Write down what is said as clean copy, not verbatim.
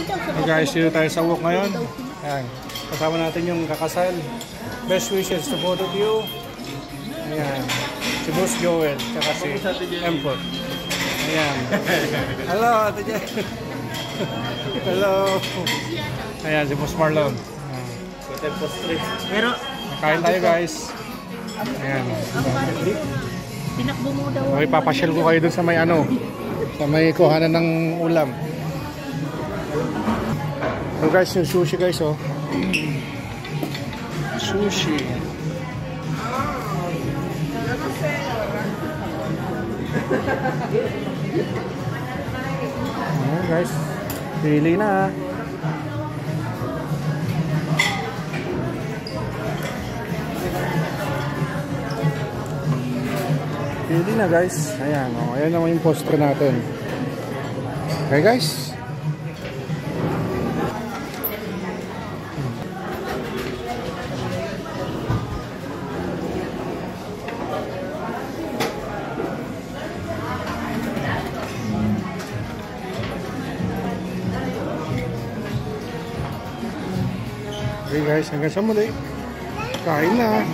Hey guys, dito tayo sa walk ngayon. Ayan. Kasama natin yung kakasal. Best wishes to both of you. Ayan. Si Boss Joel, tsaka si Empot. Ayan. Hello, Ate Jen. Hello. Ayan, si Boss Marlon. Pero, kain tayo guys. Ayan. tinakbo mo daw. Okay, papasyal ko kayo dun sa may ano. Sa may kuhanan ng ulam. So guys, yung sushi guys, oh. Sushi. Ayan guys. Pili na. Pili na guys. Ayan, oh. Ayan naman yung poster natin. Okay guys. Okay guys, hanggang sa muli. Kain na.